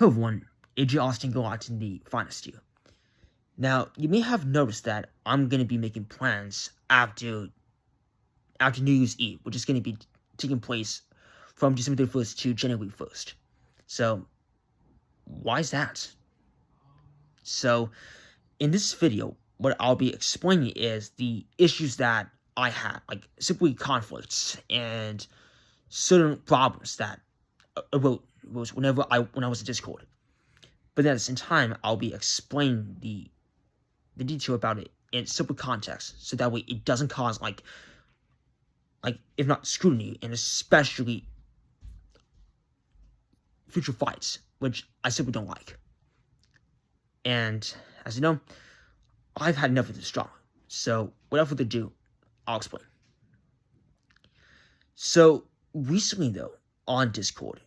Hello everyone, AJ Austin Galactin the finest you. Now, you may have noticed that I'm going to be making plans after New Year's Eve, which is going to be taking place from December 31st to January 1st. So, why is that? So, in this video, what I'll be explaining is the issues that I had, like simply conflicts and certain problems that arose when I was in Discord. But then at the same time, I'll be explaining the detail about it in simple context, so that way it doesn't cause like if not scrutiny, and especially future fights, which I simply don't like. And as you know, I've had enough of this drama. So without further ado, I'll explain. So recently, though, on Discord,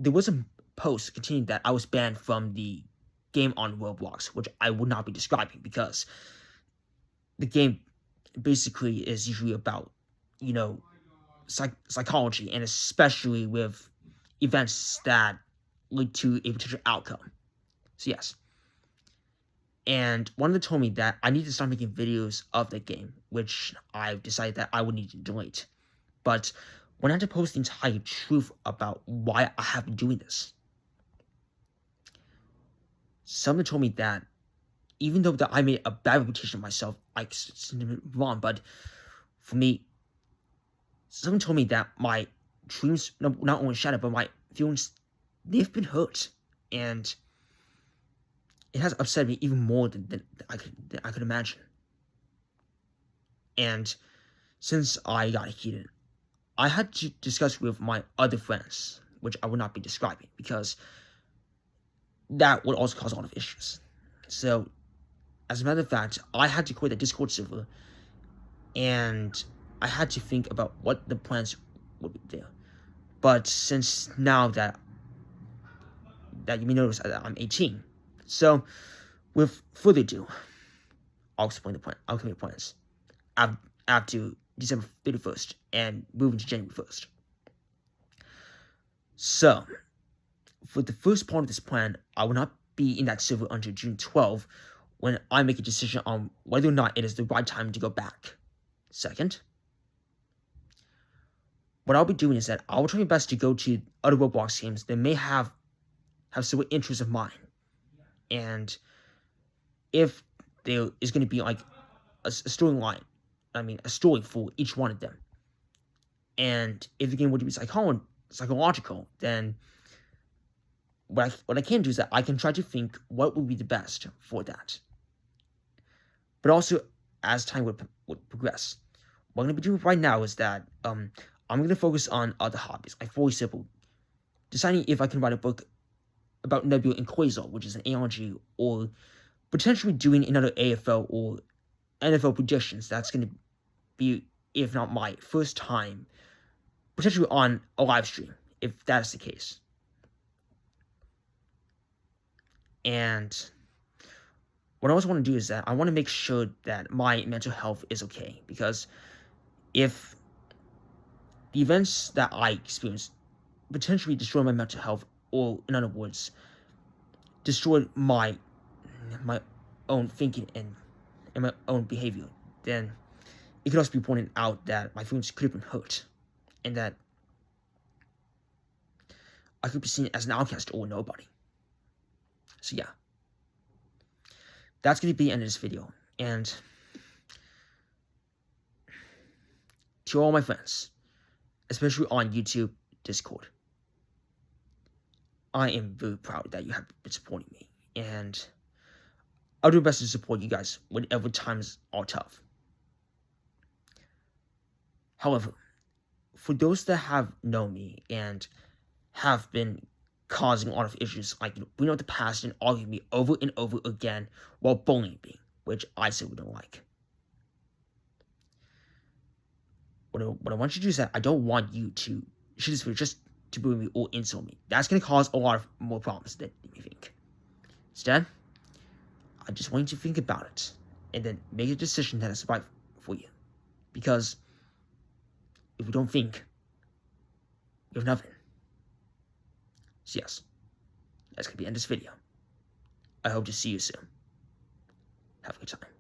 there was a post containing that I was banned from the game on Roblox, which I would not be describing because the game basically is usually about, psychology, and especially with events that lead to a potential outcome. So yes. And one of them told me that I need to start making videos of the game, which I decided that I would need to delete. But when I had to post the entire truth about why I have been doing this, someone told me that even though that I made a bad reputation of myself, I wrong, but for me, someone told me that my dreams not only shattered, but my feelings, they've been hurt, and it has upset me even more than I could imagine. And since I got heated, I had to discuss with my other friends, which I would not be describing because that would also cause a lot of issues. So, as a matter of fact, I had to quit the Discord server, and I had to think about what the plans would be there. But since now that you may notice that I'm 18, so with further ado, I'll explain the plan. I'll explain the plans after December 31st and moving to January 1st. So, for the first part of this plan, I will not be in that server until June 12th, when I make a decision on whether or not it is the right time to go back. Second, what I'll be doing is that I will try my best to go to other Roblox games that may have similar interests of mine. And if there is going to be like a storyline, a story for each one of them, and if the game would be psychological, then what I can do is that I can try to think what would be the best for that. But also, as time would progress, what I'm going to be doing right now is that I'm going to focus on other hobbies. Like, for example, deciding if I can write a book about Nebula and Quasar, which is an analogy, or potentially doing another AFL or NFL predictions. That's going to be, if not my first time, potentially on a live stream, if that's the case. And what I also want to do is that I want to make sure that my mental health is okay, because if the events that I experience potentially destroy my mental health, or in other words, destroy my own thinking and my own behavior, then it could also be pointed out that my feelings could have been hurt, and that I could be seen as an outcast or nobody. So yeah, that's going to be the end of this video. And to all my friends, especially on YouTube, Discord, I am very proud that you have been supporting me, and I'll do my best to support you guys whenever times are tough. However, for those that have known me and have been causing a lot of issues, like bringing up the past and arguing me over and over again while bullying me, which I simply don't like. What I want you to do is that I don't want you to shoot this video just to bully me or insult me. That's going to cause a lot of more problems than you think. Instead, I just want you to think about it and then make a decision that is right for you. Because if you don't think, you have nothing. So yes, that's going to be the end of this video. I hope to see you soon. Have a good time.